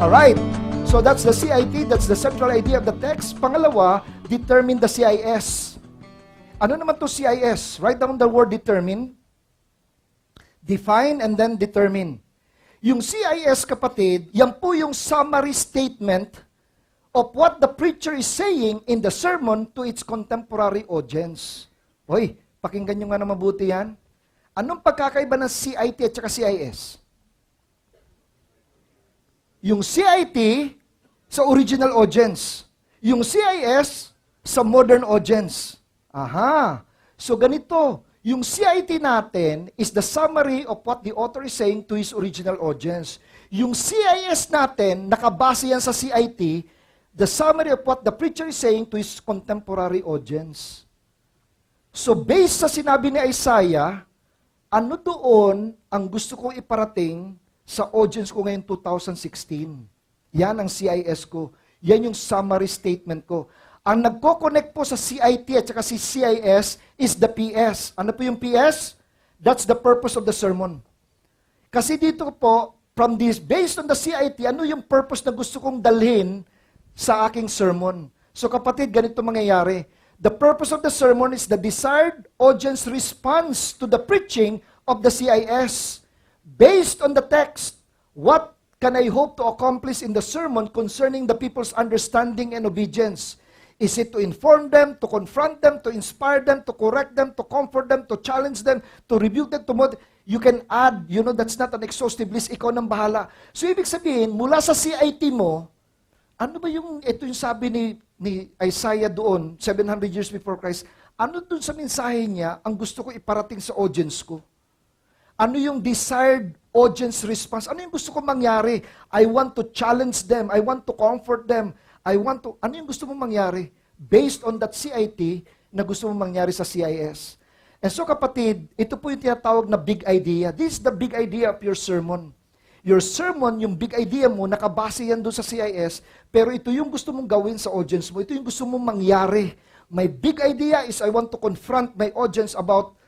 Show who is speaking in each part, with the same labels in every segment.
Speaker 1: Alright. So that's the CIT, that's the central idea of the text. Pangalawa, determine the CIS. Ano naman to CIS? Write down the word determine. Define and then determine. Yung CIS, kapatid, yan po yung summary statement of what the preacher is saying in the sermon to its contemporary audience. Hoy, pakinggan nyo nga na mabuti yan. Anong pagkakaiba ng CIT at saka CIS? Yung CIT sa original audience. Yung CIS sa modern audience. Aha. So ganito, yung CIT natin is the summary of what the author is saying to his original audience. Yung CIS natin, nakabase yan sa CIT, the summary of what the preacher is saying to his contemporary audience. So based sa sinabi ni Isaiah, ano doon ang gusto kong iparating sa audience ko ngayon 2016. Yan ang CIS ko. Yan yung summary statement ko. Ang nagko-connect po sa CIT at saka si CIS is the PS. Ano po yung PS? That's the purpose of the sermon. Kasi dito po, from this, based on the CIT, ano yung purpose na gusto kong dalhin sa aking sermon? So kapatid, ganito mangyayari. The purpose of the sermon is the desired audience response to the preaching of the CIS. Based on the text, what can I hope to accomplish in the sermon concerning the people's understanding and obedience? Is it to inform them, to confront them, to inspire them, to correct them, to comfort them, to challenge them, to rebuke them, to motivate? You can add, that's not an exhaustive list, ikaw nang bahala. So ibig sabihin, mula sa CIT mo, ano ba ito yung sabi ni Isaiah doon, 700 years before Christ, ano doon sa mensahe niya ang gusto ko iparating sa audience ko? Ano yung desired audience response? Ano yung gusto kong mangyari? I want to challenge them. I want to comfort them. Ano yung gusto mong mangyari? Based on that CIT na gusto mong mangyari sa CIS. And so kapatid, ito po yung tinatawag na big idea. This is the big idea of your sermon. Your sermon, yung big idea mo, nakabase yan doon sa CIS, pero ito yung gusto mong gawin sa audience mo. Ito yung gusto mong mangyari. My big idea is I want to confront my audience about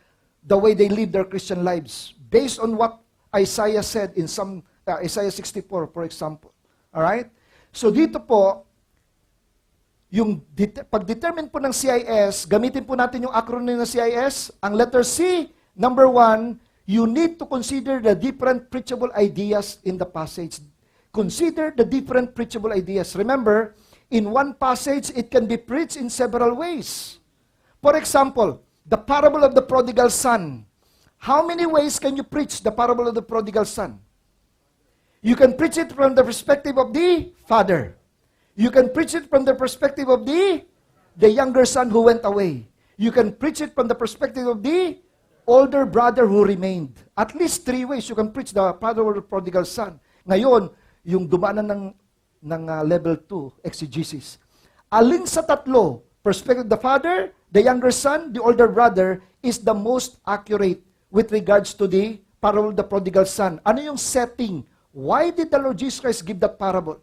Speaker 1: the way they live their Christian lives. Based on what Isaiah said in Isaiah 64, for example. Alright? So dito po, yung pag-determine po ng CIS, gamitin po natin yung acronym ng CIS. Ang letter C, number 1, you need to consider the different preachable ideas in the passage. Consider the different preachable ideas. Remember, in one passage, it can be preached in several ways. For example, the parable of the prodigal son. How many ways can you preach the parable of the prodigal son? You can preach it from the perspective of the father. You can preach it from the perspective of the younger son who went away. You can preach it from the perspective of the older brother who remained. At least 3 ways you can preach the parable of the prodigal son. Ngayon, yung dumaanan ng level 2, exegesis. Alin sa tatlo, perspective of the father, the younger son, the older brother, is the most accurate with regards to the parable of the prodigal son. Ano yung setting? Why did the Lord Jesus Christ give that parable?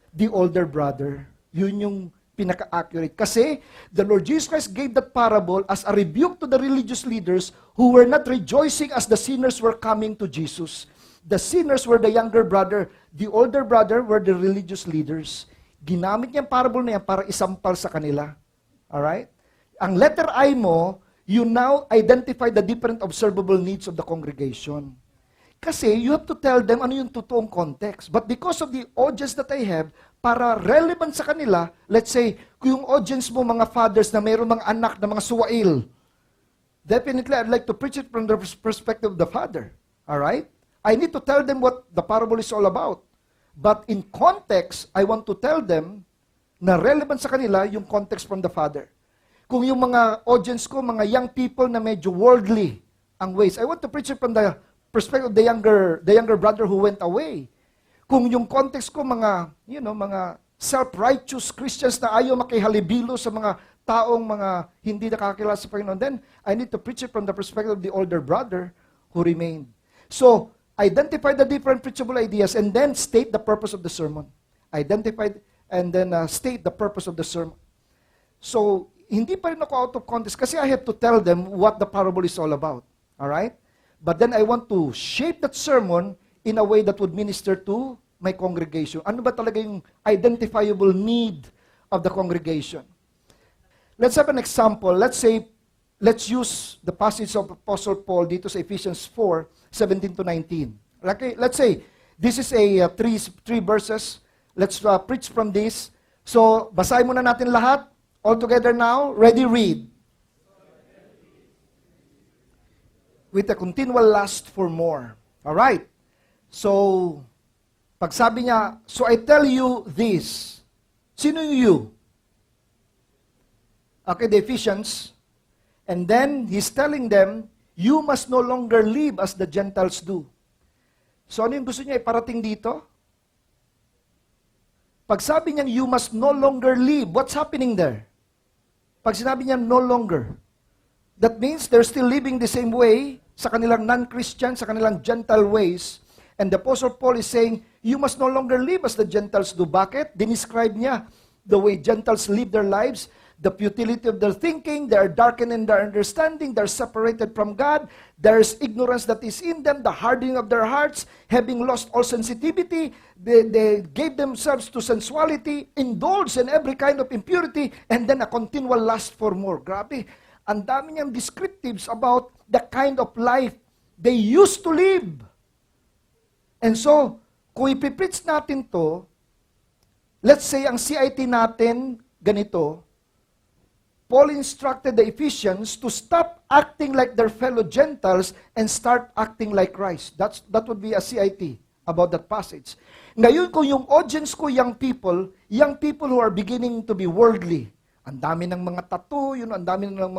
Speaker 1: The older brother. Yun yung pinaka-accurate. Kasi the Lord Jesus Christ gave that parable as a rebuke to the religious leaders who were not rejoicing as the sinners were coming to Jesus. The sinners were the younger brother. The older brother were the religious leaders. Ginamit niya ang parable na yan para isampal sa kanila. Alright? Ang letter I mo, you now identify the different observable needs of the congregation. Kasi you have to tell them ano yung totoong context. But because of the audience that I have, para relevant sa kanila, let's say, kung yung audience mo, mga fathers na mayroong mga anak na mga suwail, definitely I'd like to preach it from the perspective of the father. Alright? I need to tell them what the parable is all about. But in context, I want to tell them na relevant sa kanila yung context from the father. Kung yung mga audience ko, mga young people na medyo worldly ang ways, I want to preach it from the perspective of the younger brother who went away. Kung yung context ko, mga self-righteous Christians na ayaw makihalibilo sa mga taong mga hindi nakakilala sa Panginoon, then I need to preach it from the perspective of the older brother who remained. So, identify the different preachable ideas and then state the purpose of the sermon. Identify and then state the purpose of the sermon. So, hindi pa rin ako out of context kasi I have to tell them what the parable is all about. Alright? But then I want to shape that sermon in a way that would minister to my congregation? Ano ba talaga yung identifiable need of the congregation? Let's have an example. Let's use the passage of Apostle Paul dito sa Ephesians 4:17 to 19. Okay, let's say, this is a three verses. Let's preach from this. So, basahin muna natin lahat. All together now. Ready, read. With a continual lust for more. Alright. So, pag sabi niya, so I tell you this. Sino yung you? Okay, the Ephesians. And then, he's telling them, you must no longer live as the Gentiles do. So, ano yung gusto niya iparating dito? Pag sabi niya, you must no longer live, what's happening there? Pag sinabi niya, no longer, that means they're still living the same way sa kanilang non-Christian, sa kanilang Gentile ways. And the Apostle Paul is saying, you must no longer live as the Gentiles do. Bakit? Dinescribe niya the way Gentiles live their lives, the futility of their thinking, they are darkened in their understanding, they're separated from God, there's ignorance that is in them, the hardening of their hearts, having lost all sensitivity, they gave themselves to sensuality, indulged in every kind of impurity, and then a continual lust for more. Grabe, ang dami niyang descriptives about the kind of life they used to live. And so, kung ipipreach natin to, let's say ang CIT natin ganito, Paul instructed the Ephesians to stop acting like their fellow Gentiles and start acting like Christ. That would be a CIT about that passage. Ngayon, kung yung audience ko, young people who are beginning to be worldly, ang dami ng mga tattoo, ang dami ng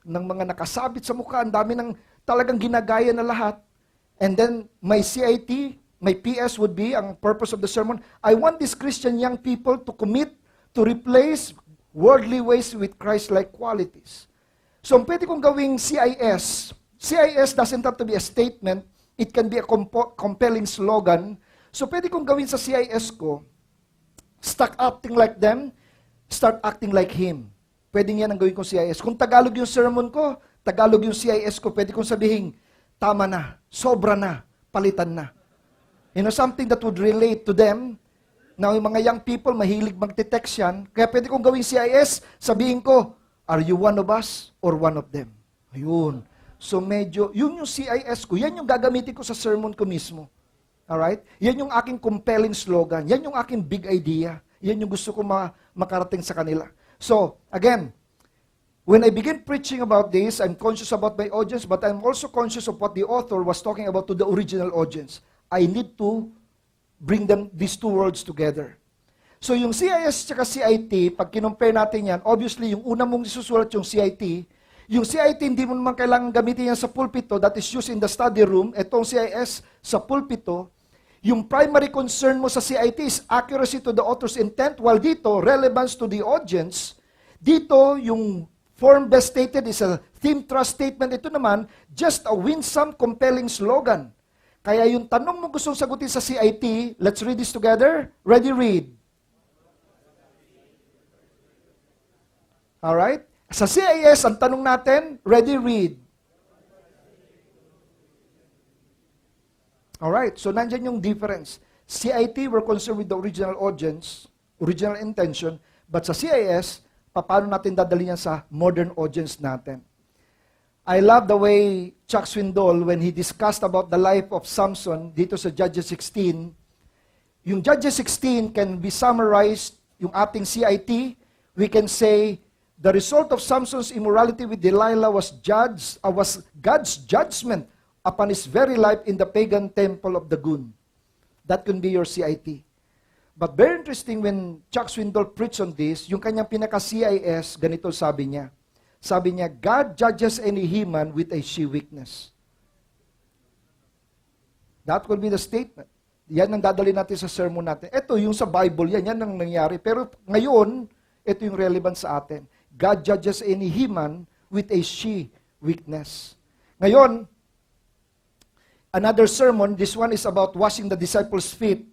Speaker 1: mga nakasabit sa mukha, ang dami ng talagang ginagaya na lahat. And then, my CIT, my PS would be, ang purpose of the sermon, I want these Christian young people to commit to replace worldly ways with Christ-like qualities. So, pwede kong gawing CIS. CIS doesn't have to be a statement. It can be a compelling slogan. So, pwede kong gawin sa CIS ko, stop acting like them, start acting like Him. Pwede yan ang gawin kong CIS. Kung Tagalog yung sermon ko, Tagalog yung CIS ko, pwede kong sabihin, tama na, sobra na, palitan na. You know, something that would relate to them. Now, yung mga young people, mahilig magte-text yan. Kaya pwede kong gawing CIS, sabihin ko, are you one of us or one of them? Ayun. So medyo, yun yung CIS ko, yan yung gagamitin ko sa sermon ko mismo. Alright? Yan yung aking compelling slogan. Yan yung aking big idea. Yan yung gusto ko makarating sa kanila. So, again, when I begin preaching about this, I'm conscious about my audience, but I'm also conscious of what the author was talking about to the original audience. I need to bring these two worlds together. So yung CIS at CIT, pag kinumpare natin yan, obviously yung una mong isusulat yung CIT hindi mo naman kailangan gamitin yan sa pulpito, that is used in the study room. Itong CIS sa pulpito, yung primary concern mo sa CIT is accuracy to the author's intent, while dito, relevance to the audience. Dito, yung form best stated is a theme trust statement. Ito naman, just a winsome, compelling slogan. Kaya yung tanong mo gustong sagutin sa CIT, let's read this together. Ready, read. Alright? Sa CIS, ang tanong natin, ready, read. Alright, so nandyan yung difference. CIT, we're concerned with the original audience, original intention, but sa CIS, paano natin dadalhin yan sa modern audience natin? I love the way Chuck Swindoll, when he discussed about the life of Samson dito sa Judges 16, yung Judges 16 can be summarized, yung ating CIT, we can say, the result of Samson's immorality with Delilah was God's judgment upon his very life in the pagan temple of Dagon. That can be your CIT. But very interesting when Chuck Swindoll preached on this, yung kanyang pinaka-CIS, ganito sabi niya. Sabi niya, God judges any human with a she weakness. That will be the statement. Yan ang dadali natin sa sermon natin. Ito, yung sa Bible, yan ang nangyari. Pero ngayon, ito yung relevant sa atin. God judges any human with a she weakness. Ngayon, another sermon, this one is about washing the disciples' feet.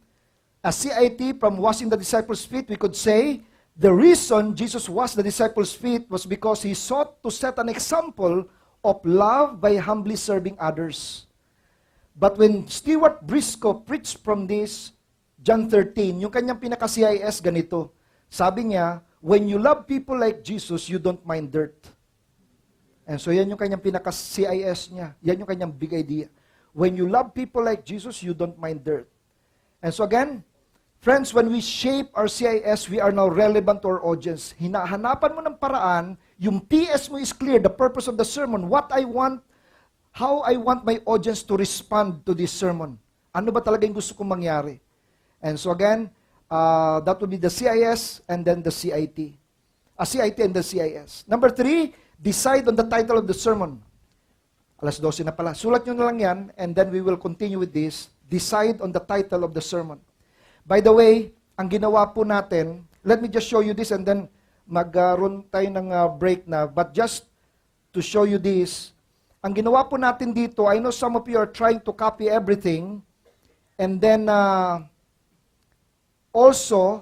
Speaker 1: A CIT from washing the disciples' feet, we could say, the reason Jesus washed the disciples' feet was because He sought to set an example of love by humbly serving others. But when Stuart Briscoe preached from this, John 13, yung kanyang pinaka-CIS ganito. Sabi niya, when you love people like Jesus, you don't mind dirt. And so yan yung kanyang pinaka-CIS niya. Yan yung kanyang big idea. When you love people like Jesus, you don't mind dirt. And so again, friends, when we shape our CIS, we are now relevant to our audience. Hinahanapan mo ng paraan, yung PS mo is clear, the purpose of the sermon, what I want, how I want my audience to respond to this sermon. Ano ba talaga yung gusto kong mangyari? And so again, that would be the CIS and then the CIT. CIT and the CIS. Number 3, decide on the title of the sermon. Alas 12 na pala. Sulat nyo na lang yan, and then we will continue with this. Decide on the title of the sermon. By the way, ang ginawa po natin, let me just show you this and then magkaroon tayo ng break na. But just to show you this, ang ginawa po natin dito, I know some of you are trying to copy everything, and then also,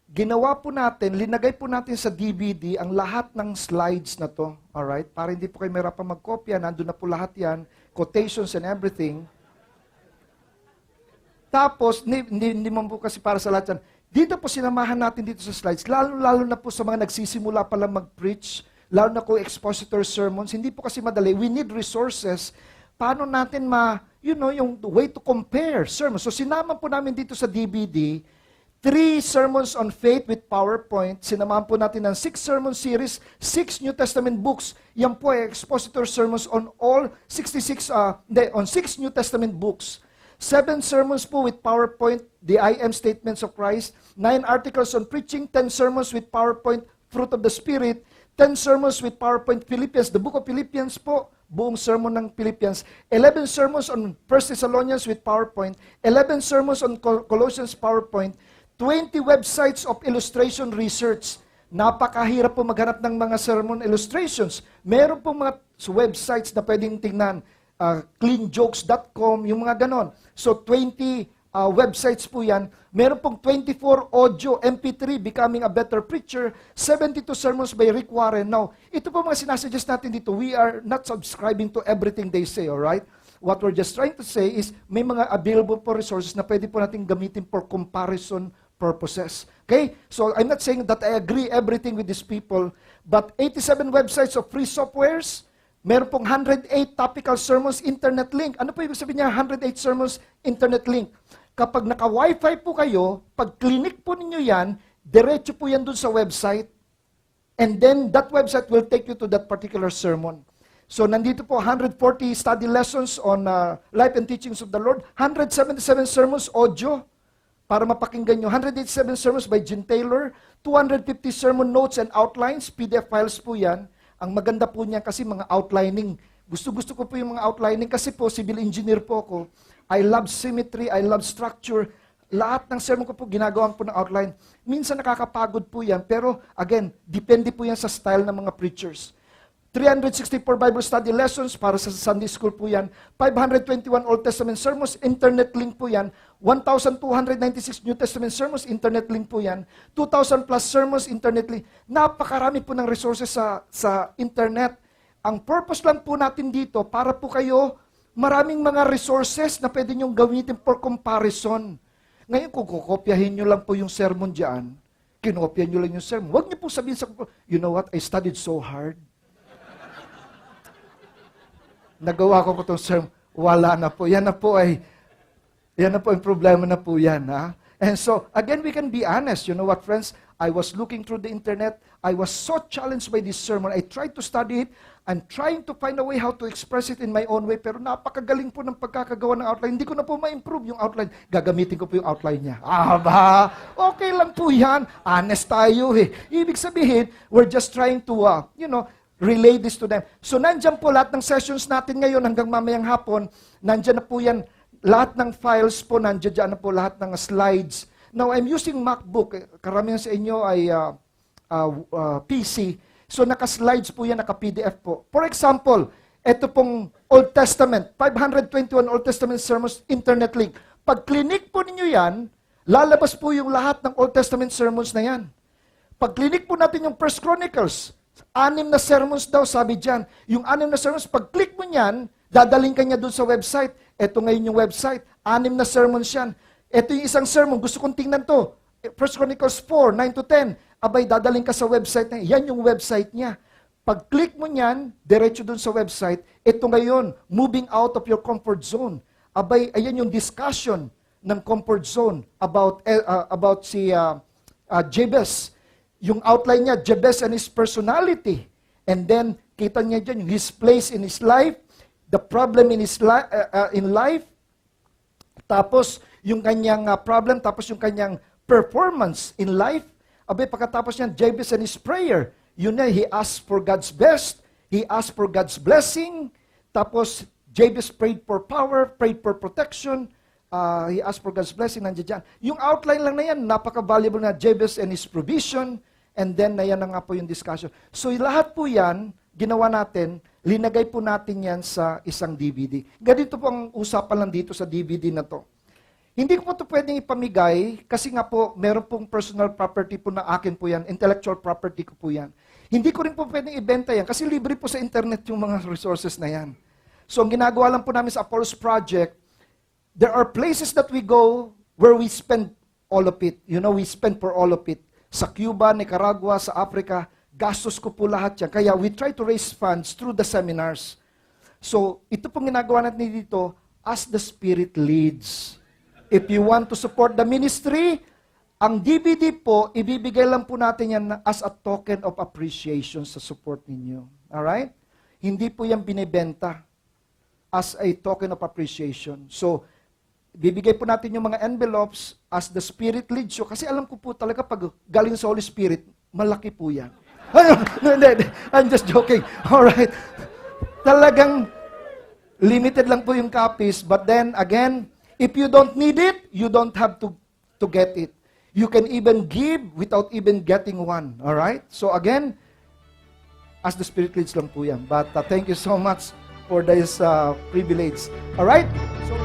Speaker 1: ginawa po natin, linagay po natin sa DVD ang lahat ng slides na to, alright? Para hindi po kayo mahirapan magkopya, nandun na po lahat yan, quotations and everything. Tapos, hindi man po kasi para sa lahat yan. Dito po sinamahan natin dito sa slides, lalo na po sa mga nagsisimula pa lang mag-preach, lalo na kung expositor sermons, hindi po kasi madali. We need resources. Paano natin yung way to compare sermons. So sinama po namin dito sa DVD, 3 sermons on faith with PowerPoint. Sinamahan po natin ng 6 sermon series, 6 New Testament books. Yan po ay expositor sermons on all 6 New Testament books. 7 sermons po with PowerPoint, the I am statements of Christ. 9 articles on preaching, 10 sermons with PowerPoint, fruit of the Spirit. 10 sermons with PowerPoint, Philippians, the book of Philippians po, buong sermon ng Philippians. 11 sermons on 1 Thessalonians with PowerPoint. 11 sermons on Colossians PowerPoint. 20 websites of illustration research. Napakahirap po maghanap ng mga sermon illustrations. Meron po mga websites na pwedeng tingnan. Cleanjokes.com, yung mga ganon. So 20 websites po yan. Meron pong 24 audio, MP3, Becoming a Better Preacher, 72 sermons by Rick Warren. Now, ito po mga sinasuggest natin dito. We are not subscribing to everything they say, alright? What we're just trying to say is may mga available po resources na pwede po natin gamitin for comparison purposes. Okay? So, I'm not saying that I agree everything with these people, but 87 websites of free softwares, meron pong 108 topical sermons, internet link. Ano po ibig sabihin niya, 108 sermons, internet link? Kapag naka-Wi-Fi po kayo, pag clinic po ninyo yan, diretso po yan dun sa website, and then that website will take you to that particular sermon. So, nandito po 140 study lessons on life and teachings of the Lord, 177 sermons audio, para mapakinggan nyo, 187 sermons by Jim Taylor, 250 sermon notes and outlines, PDF files po yan. Ang maganda po niya kasi mga outlining. Gusto ko po yung mga outlining kasi po, civil engineer po ako. I love symmetry, I love structure. Lahat ng sermon ko po, ginagawa po ng outline. Minsan nakakapagod po yan, pero again, depende po yan sa style ng mga preachers. 364 Bible study lessons para sa Sunday school po yan. 521 Old Testament sermons, internet link po yan. 1,296 New Testament sermons, internet link po yan. 2,000 plus sermons, internet link. Napakarami po ng resources sa internet. Ang purpose lang po natin dito, para po kayo, maraming mga resources na pwede nyong gamitin for comparison. Ngayon, kung kukopyahin nyo lang po yung sermon dyan, kinopya nyo lang yung sermon. Huwag nyo po sabihin sa, you know what, I studied so hard. Nagawa ko po itong sermon, wala na po. Yan na po yung problema na po yan. Ha? And so, again, we can be honest. You know what, friends? I was looking through the internet. I was so challenged by this sermon. I tried to study it. I'm trying to find a way how to express it in my own way. Pero napakagaling po ng pagkakagawa ng outline. Hindi ko na po ma-improve yung outline. Gagamitin ko po yung outline niya. Okay lang po yan. Honest tayo eh. Ibig sabihin, we're just trying to, relay this to them. So, nandyan po lahat ng sessions natin ngayon hanggang mamayang hapon. Nandyan na po yan. Lahat ng files po, nandyan na po lahat ng slides. Now, I'm using MacBook. Karamihan sa inyo ay PC. So, naka-slides po yan, naka-PDF po. For example, ito pong Old Testament, 521 Old Testament sermons, internet link. Pag clinic po ninyo yan, lalabas po yung lahat ng Old Testament sermons na yan. Pag clinic po natin yung 1 Chronicles, 6 na sermons daw, sabi dyan. Yung 6 na sermons, pag click mo yan, dadaling ka niya doon sa website. Ito ngayon yung website, 6 na sermons yan. Ito yung isang sermon, gusto kong tingnan to. 1 Chronicles 4, 9 to 10. Abay, dadaling ka sa website niya. Yan yung website niya. Pag-click mo niyan, diretso dun sa website, ito ngayon, moving out of your comfort zone. Abay, ayan yung discussion ng comfort zone about si Jabez. Yung outline niya, Jabez and his personality. And then, kita niya dyan, his place in his life, the problem in his in life, tapos yung kanyang problem, tapos yung kanyang performance in life. Abay, pagkatapos niyan, Jabez and his prayer. Yun na, he asked for God's best, he asked for God's blessing, tapos Jabez prayed for power, prayed for protection, he asked for God's blessing, nandiyan dyan. Yung outline lang na yan, napaka-valuable na Jabez and his provision, and then na yan na nga po yung discussion. So lahat po yan, ginawa natin, linagay po natin yan sa isang DVD. Ganito po ang usapan lang dito sa DVD na to. Hindi ko po ito pwedeng ipamigay kasi nga po, meron pong personal property po na akin po yan, intellectual property ko po yan. Hindi ko rin po pwedeng ibenta yan kasi libre po sa internet yung mga resources na yan. So ang ginagawa lang po namin sa Apollos Project, there are places that we go where we spend all of it. You know, we spend for all of it. Sa Cuba, Nicaragua, sa Africa, gastos ko po lahat yan. Kaya we try to raise funds through the seminars. So ito pong ginagawa natin dito, as the Spirit leads. If you want to support the ministry, ang DVD po, ibibigay lang po natin yan as a token of appreciation sa support ninyo. Alright? Hindi po yan binibenta as a token of appreciation. So, bibigay po natin yung mga envelopes as the Spirit leads you. Kasi alam ko po talaga pag galing sa Holy Spirit, malaki po yan. I'm just joking. Alright? Talagang limited lang po yung copies. But then, again, if you don't need it, you don't have to get it. You can even give without even getting one. Alright? So again, as the Spirit leads lang po yan. But thank you so much for this privilege. Alright? So